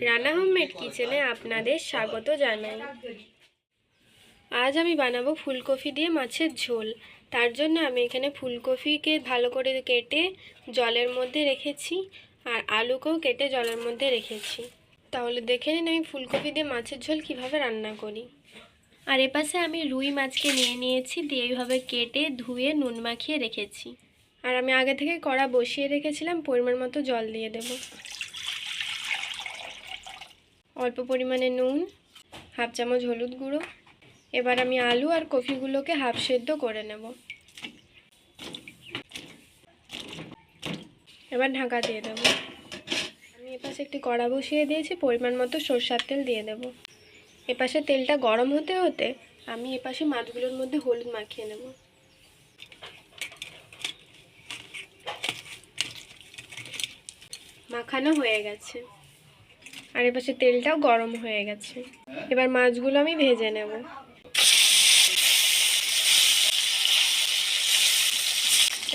Rana homemade কিচেনে আপনাদের স্বাগত জানাই। আজ আমি বানাবো ফুলকপি দিয়ে মাছের ঝোল। তার জন্য আমি এখানে ফুলকপিকে ভালো করে কেটে জলের মধ্যে রেখেছি, আর আলুকেও কেটে জলের মধ্যে রেখেছি। তাহলে দেখে নিন আমি ফুলকপি দিয়ে মাছের ঝোল কিভাবে রান্না করি। আর এপাশে আমি রুই মাছকে নিয়েছি, দিয়ে এইভাবে কেটে ধুয়ে নুন মাখিয়ে রেখেছি। আর আমি আগে থেকে কড়া বসিয়ে রেখেছিলাম, পরিমাণ মতো জল দিয়ে দেব। অল্প পরিমাণে নুন, হাফ চামচ হলুদ গুঁড়ো। এবার আমি আলু আর কপিগুলোকে হাফ সেদ্ধ করে নেব। এবার ঢাকা দিয়ে দেব। আমি এপাশে একটি কড়া বসিয়ে দিয়েছি, পরিমাণ মতো সরষের তেল দিয়ে দেব। এপাশে তেলটা গরম হতে হতে আমি এপাশে মাছগুলোর মধ্যে হলুদ মাখিয়ে নেব। মাখানো হয়ে গেছে, আর এপাশে তেলটাও গরম হয়ে গেছে। এবার মাছগুলো আমি ভেজে নেব।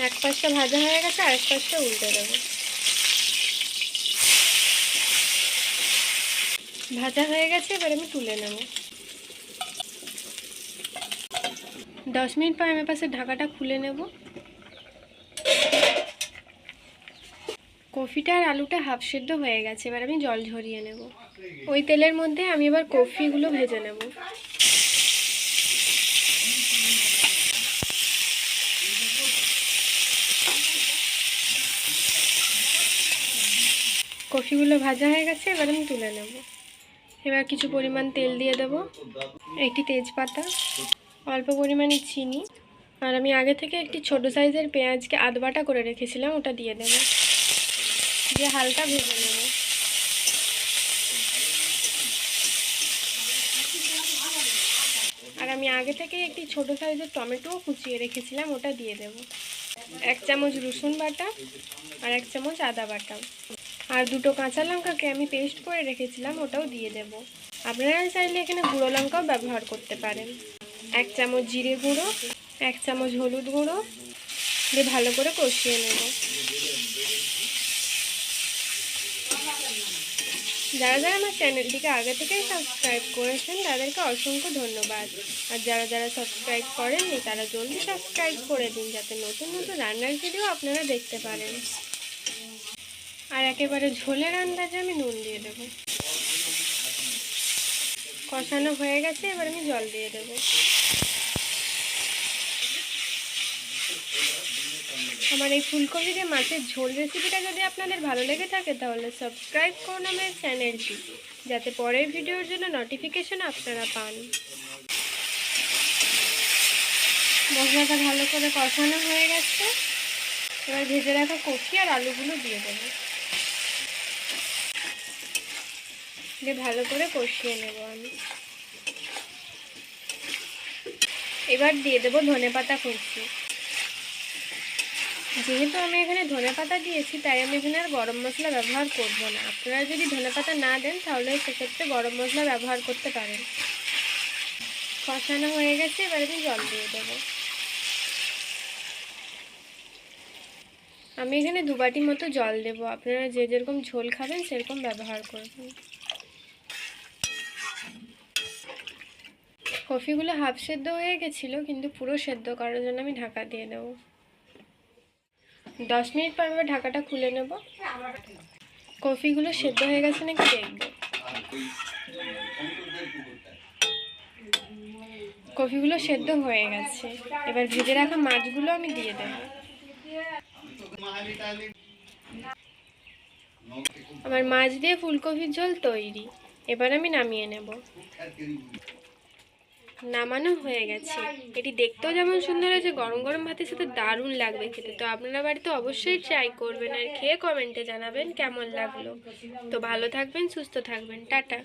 এক পাশটা ভাজা হয়ে গেছে, আরেক পাশটা উল্টে দেবো। ভাজা হয়ে গেছে, এবার আমি তুলে নেব। 10 মিনিট পর আমি পাশে ঢাকাটা খুলে নেব। কফিটা আর আলুটা হাফ সেদ্ধ হয়ে গেছে, এবার আমি জল ঝরিয়ে নেব। ওই তেলের মধ্যে আমি এবার কফিগুলো ভেজে নেব। কফিগুলো ভাজা হয়ে গেছে, এবার আমি তুলে নেব। এবার কিছু পরিমাণ তেল দিয়ে দেব, একটি তেজপাতা, অল্প পরিমাণে চিনি, আর আমি আগে থেকে একটি ছোট সাইজের পেঁয়াজকে আধ বাটা করে রেখেছিলাম, ওটা দিয়ে দেব। দিয়ে হালকা ভেজে নেব। আর আমি আগে থেকে একটি ছোট সাইজের টমেটোও কুচিয়ে রেখেছিলাম, ওটা দিয়ে দেব। 1 চামচ রসুন বাটা আর 1 চামচ আদা বাটা, আর 2টো কাঁচা লঙ্কাকে আমি পেস্ট করে রেখেছিলাম, ওটাও দিয়ে দেব। আপনারা চাইলে এখানে গুঁড়ো লঙ্কাও ব্যবহার করতে পারেন। 1 চামচ জিরে গুঁড়ো, 1 চামচ হলুদ গুঁড়ো দিয়ে ভালো করে কষিয়ে নেব। যারা যারা আমার চ্যানেলটিকে আগে থেকেই সাবস্ক্রাইব করেছেন তাদেরকে অসংখ্য ধন্যবাদ। আর যারা যারা সাবস্ক্রাইব করেননি তারা জলদি সাবস্ক্রাইব করে দিন, যাতে নতুন নতুন রান্নার ভিডিও আপনারা দেখতে পারেন। আর একেবারে ঝোলের আন্দাজে আমি নুন দিয়ে দেব। কষানো হয়ে গেছে, এবার আমি জল দিয়ে দেব। আমার এই ফুলকপি দিয়ে মাছের ঝোল রেসিপিটা যদি আপনাদের ভালো লেগে থাকে তাহলে সাবস্ক্রাইব করুন আমার চ্যানেলটি, যাতে পরের ভিডিওর জন্য নোটিফিকেশন আপনারা পান। মশলাটা ভালো করে কষানো হয়ে গেছে, এবার ভেজে রাখা কফি আর আলুগুলো দিয়ে দেবো। দিয়ে ভালো করে কষিয়ে নেব আমি। এবার দিয়ে দেবো ধনেপাতা কুচি। যেহেতু আমি এখানে ধনেপাতা দিয়েছি তাই আমি এখানে আর গরম মশলা ব্যবহার করব না। আপনারা যদি ধনেপাতা না দেন তাহলে সেক্ষেত্রে গরম মশলা ব্যবহার করতে পারেন। কষানো হয়ে গেছে, এবার আমি জল দিয়ে দেবো। আমি এখানে 2 বাটি মতো জল দেব, আপনারা যে যেরকম ঝোল খাবেন সেরকম ব্যবহার করবেন। কফিগুলো হাফ সেদ্ধ হয়ে গেছিলো, কিন্তু পুরো সেদ্ধ করার জন্য আমি ঢাকা দিয়ে দেব। 10 মিনিট পর আমি ঢাকাটা খুলে নেব। কফিগুলো সেদ্ধ হয়ে গেছে নাকি দেখব। কফিগুলো সেদ্ধ হয়ে গেছে, এবার ভেজে রাখা মাছগুলো আমি দিয়ে দেব। আমার মাছ দিয়ে ফুলকপির ঝোল তৈরি। এবার আমি নামিয়ে নেব। নামানো হয়ে গেছে। এটি দেখতেও যেমন সুন্দর হয়েছে, গরম গরম ভাতের সাথে দারুণ লাগবে খেতে। তো আপনারা বাড়িতে অবশ্যই ট্রাই করবেন আর খেয়ে কমেন্টে জানাবেন কেমন লাগলো। তো ভালো থাকবেন, সুস্থ থাকবেন, টাটা।